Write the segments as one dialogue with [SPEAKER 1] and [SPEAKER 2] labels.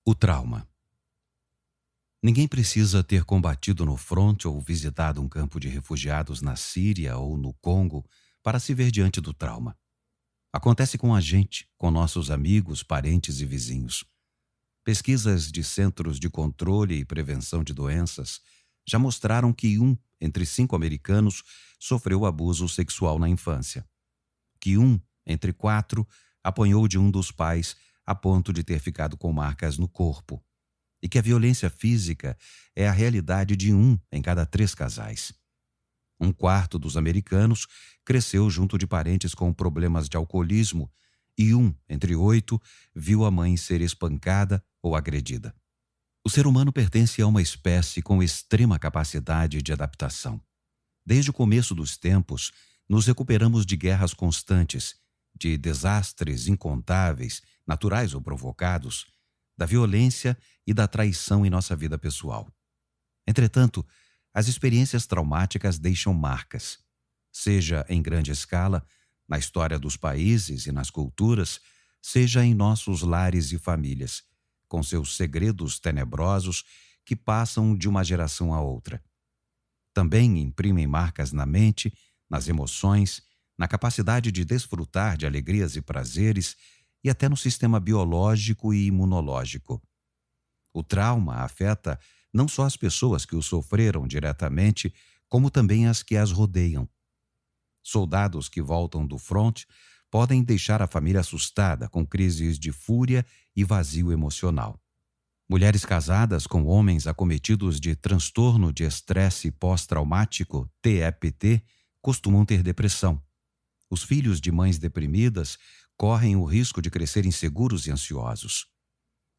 [SPEAKER 1] O trauma. Ninguém precisa ter combatido no fronte ou visitado um campo de refugiados na Síria ou no Congo para se ver diante do trauma. Acontece com a gente, com nossos amigos, parentes e vizinhos. Pesquisas de centros de controle e prevenção de doenças já mostraram que 1 entre 5 americanos sofreu abuso sexual na infância. Que 1 entre 4 apanhou de um dos pais a ponto de ter ficado com marcas no corpo. E que a violência física é a realidade de 1 em cada 3 casais. 1/4 dos americanos cresceu junto de parentes com problemas de alcoolismo e 1 entre 8 viu a mãe ser espancada ou agredida. O ser humano pertence a uma espécie com extrema capacidade de adaptação. Desde o começo dos tempos, nos recuperamos de guerras constantes, de desastres incontáveis, naturais ou provocados, da violência e da traição em nossa vida pessoal. Entretanto, as experiências traumáticas deixam marcas, seja em grande escala, na história dos países e nas culturas, seja em nossos lares e famílias, com seus segredos tenebrosos que passam de uma geração a outra. Também imprimem marcas na mente, nas emoções, na capacidade de desfrutar de alegrias e prazeres e até no sistema biológico e imunológico. O trauma afeta não só as pessoas que o sofreram diretamente, como também as que as rodeiam. Soldados que voltam do fronte podem deixar a família assustada com crises de fúria e vazio emocional. Mulheres casadas com homens acometidos de transtorno de estresse pós-traumático, TEPT, costumam ter depressão. Os filhos de mães deprimidas correm o risco de crescer inseguros e ansiosos.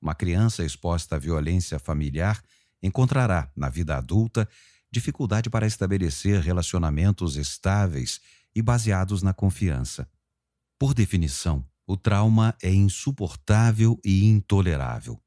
[SPEAKER 1] Uma criança exposta à violência familiar encontrará, na vida adulta, dificuldade para estabelecer relacionamentos estáveis e baseados na confiança. Por definição, o trauma é insuportável e intolerável.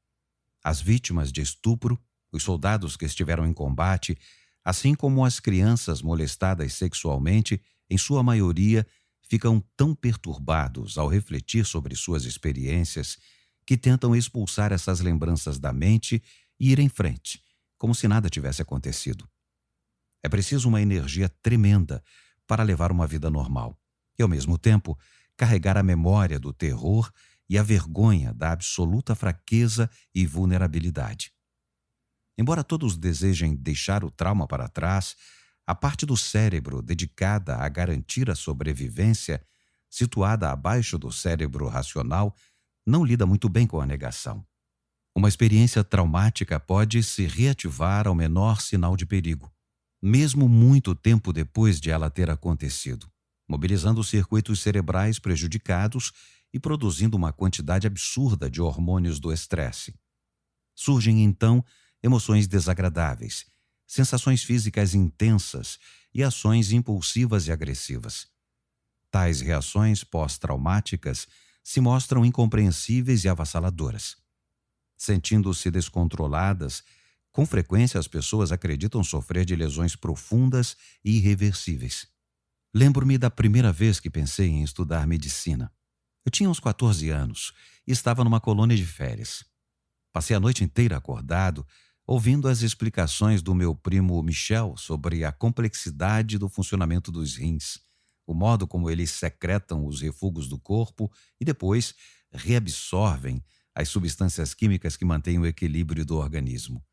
[SPEAKER 1] As vítimas de estupro, os soldados que estiveram em combate, assim como as crianças molestadas sexualmente, em sua maioria, ficam tão perturbados ao refletir sobre suas experiências que tentam expulsar essas lembranças da mente e ir em frente, como se nada tivesse acontecido. É preciso uma energia tremenda para levar uma vida normal e, ao mesmo tempo, carregar a memória do terror e a vergonha da absoluta fraqueza e vulnerabilidade. Embora todos desejem deixar o trauma para trás, a parte do cérebro dedicada a garantir a sobrevivência, situada abaixo do cérebro racional, não lida muito bem com a negação. Uma experiência traumática pode se reativar ao menor sinal de perigo, mesmo muito tempo depois de ela ter acontecido, mobilizando os circuitos cerebrais prejudicados e produzindo uma quantidade absurda de hormônios do estresse. Surgem, então, emoções desagradáveis, sensações físicas intensas e ações impulsivas e agressivas. Tais reações pós-traumáticas se mostram incompreensíveis e avassaladoras. Sentindo-se descontroladas, com frequência as pessoas acreditam sofrer de lesões profundas e irreversíveis. Lembro-me da primeira vez que pensei em estudar medicina. Eu tinha uns 14 anos e estava numa colônia de férias. Passei a noite inteira acordado, ouvindo as explicações do meu primo Michel sobre a complexidade do funcionamento dos rins, o modo como eles secretam os refugos do corpo e depois reabsorvem as substâncias químicas que mantêm o equilíbrio do organismo.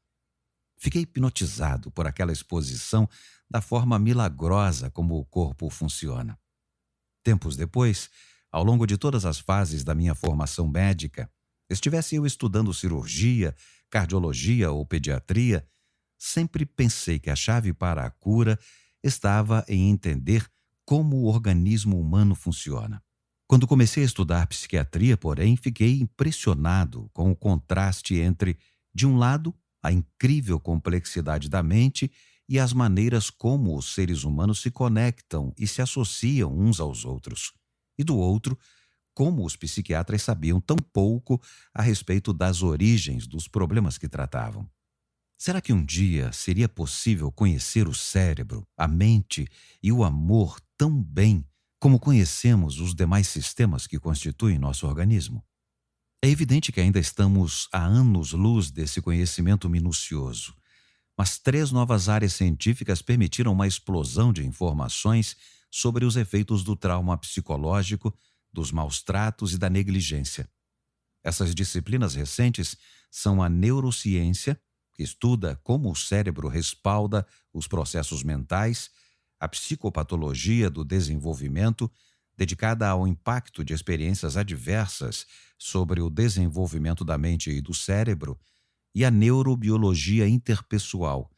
[SPEAKER 1] Fiquei hipnotizado por aquela exposição da forma milagrosa como o corpo funciona. Tempos depois, ao longo de todas as fases da minha formação médica, estivesse eu estudando cirurgia, cardiologia ou pediatria, sempre pensei que a chave para a cura estava em entender como o organismo humano funciona. Quando comecei a estudar psiquiatria, porém, fiquei impressionado com o contraste entre, de um lado, a incrível complexidade da mente e as maneiras como os seres humanos se conectam e se associam uns aos outros, e do outro, como os psiquiatras sabiam tão pouco a respeito das origens dos problemas que tratavam. Será que um dia seria possível conhecer o cérebro, a mente e o amor tão bem como conhecemos os demais sistemas que constituem nosso organismo? É evidente que ainda estamos a anos-luz desse conhecimento minucioso, mas 3 novas áreas científicas permitiram uma explosão de informações sobre os efeitos do trauma psicológico, dos maus tratos e da negligência. Essas disciplinas recentes são a neurociência, que estuda como o cérebro respalda os processos mentais, a psicopatologia do desenvolvimento, dedicada ao impacto de experiências adversas sobre o desenvolvimento da mente e do cérebro, e a neurobiologia interpessoal,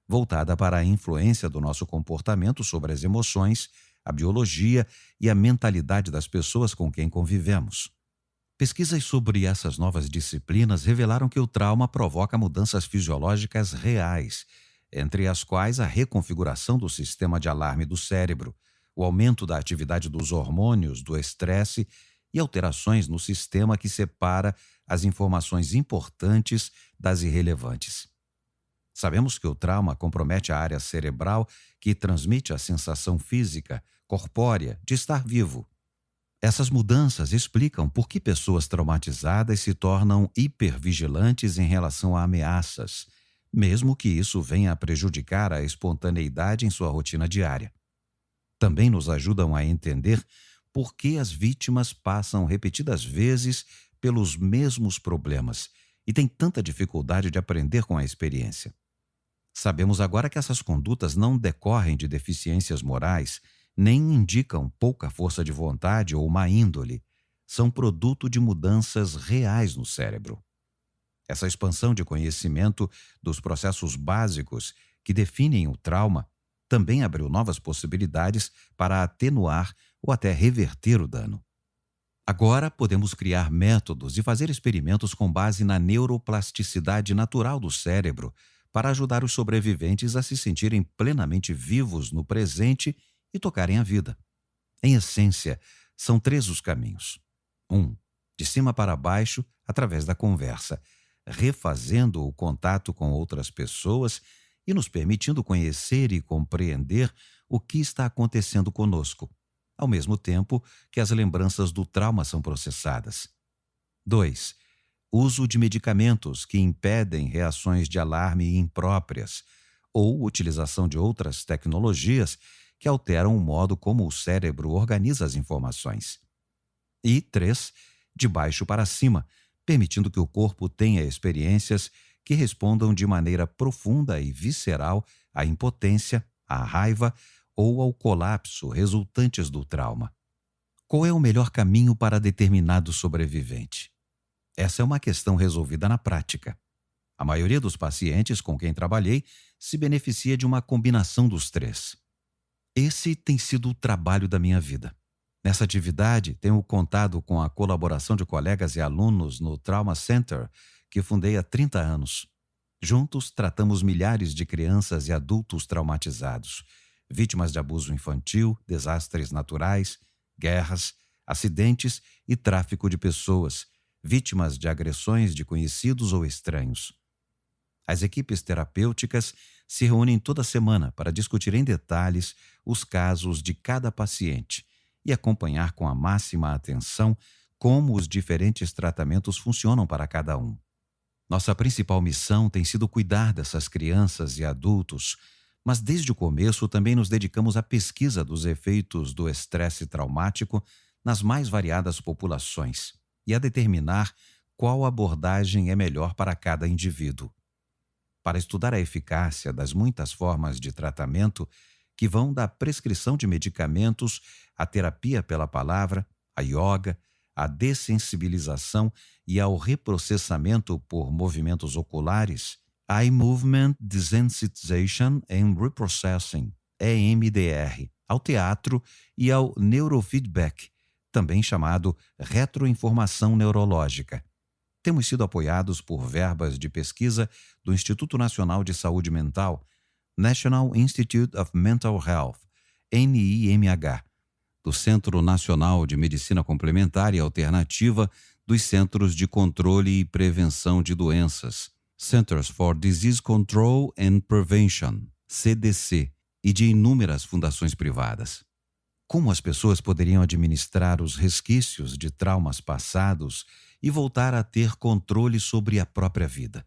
[SPEAKER 1] voltada para a influência do nosso comportamento sobre as emoções, a biologia e a mentalidade das pessoas com quem convivemos. Pesquisas sobre essas novas disciplinas revelaram que o trauma provoca mudanças fisiológicas reais, entre as quais a reconfiguração do sistema de alarme do cérebro, o aumento da atividade dos hormônios do estresse e alterações no sistema que separa as informações importantes das irrelevantes. Sabemos que o trauma compromete a área cerebral que transmite a sensação física, corpórea, de estar vivo. Essas mudanças explicam por que pessoas traumatizadas se tornam hipervigilantes em relação a ameaças, mesmo que isso venha a prejudicar a espontaneidade em sua rotina diária. Também nos ajudam a entender por que as vítimas passam repetidas vezes pelos mesmos problemas e têm tanta dificuldade de aprender com a experiência. Sabemos agora que essas condutas não decorrem de deficiências morais, nem indicam pouca força de vontade ou má índole. São produto de mudanças reais no cérebro. Essa expansão de conhecimento dos processos básicos que definem o trauma também abriu novas possibilidades para atenuar ou até reverter o dano. Agora podemos criar métodos e fazer experimentos com base na neuroplasticidade natural do cérebro para ajudar os sobreviventes a se sentirem plenamente vivos no presente e tocarem a vida. Em essência, são 3 os caminhos. 1. De cima para baixo, através da conversa, refazendo o contato com outras pessoas e nos permitindo conhecer e compreender o que está acontecendo conosco, ao mesmo tempo que as lembranças do trauma são processadas. 2. Uso de medicamentos que impedem reações de alarme impróprias ou utilização de outras tecnologias que alteram o modo como o cérebro organiza as informações. E 3. De baixo para cima, permitindo que o corpo tenha experiências que respondam de maneira profunda e visceral à impotência, à raiva ou ao colapso resultantes do trauma. Qual é o melhor caminho para determinado sobrevivente? Essa é uma questão resolvida na prática. A maioria dos pacientes com quem trabalhei se beneficia de uma combinação dos 3. Esse tem sido o trabalho da minha vida. Nessa atividade, tenho contado com a colaboração de colegas e alunos no Trauma Center, que fundei há 30 anos. Juntos, tratamos milhares de crianças e adultos traumatizados, vítimas de abuso infantil, desastres naturais, guerras, acidentes e tráfico de pessoas, vítimas de agressões de conhecidos ou estranhos. As equipes terapêuticas se reúnem toda semana para discutir em detalhes os casos de cada paciente e acompanhar com a máxima atenção como os diferentes tratamentos funcionam para cada um. Nossa principal missão tem sido cuidar dessas crianças e adultos, mas desde o começo também nos dedicamos à pesquisa dos efeitos do estresse traumático nas mais variadas populações e a determinar qual abordagem é melhor para cada indivíduo. Para estudar a eficácia das muitas formas de tratamento que vão da prescrição de medicamentos à terapia pela palavra, à yoga, à dessensibilização e ao reprocessamento por movimentos oculares, Eye Movement Desensitization and Reprocessing, EMDR, ao teatro e ao neurofeedback, também chamado retroinformação neurológica. Temos sido apoiados por verbas de pesquisa do Instituto Nacional de Saúde Mental, National Institute of Mental Health, NIMH, do Centro Nacional de Medicina Complementar e Alternativa dos Centros de Controle e Prevenção de Doenças, Centers for Disease Control and Prevention, CDC, e de inúmeras fundações privadas. como as pessoas poderiam administrar os resquícios de traumas passados e voltar a ter controle sobre a própria vida.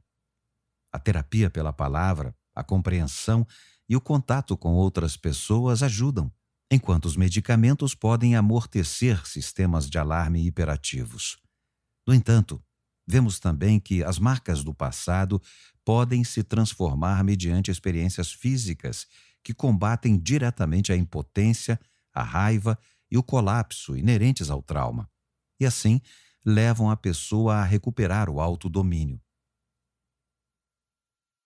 [SPEAKER 1] A terapia pela palavra, a compreensão e o contato com outras pessoas ajudam, enquanto os medicamentos podem amortecer sistemas de alarme hiperativos. No entanto, vemos também que as marcas do passado podem se transformar mediante experiências físicas que combatem diretamente a impotência, a raiva e o colapso inerentes ao trauma, e assim levam a pessoa a recuperar o autodomínio.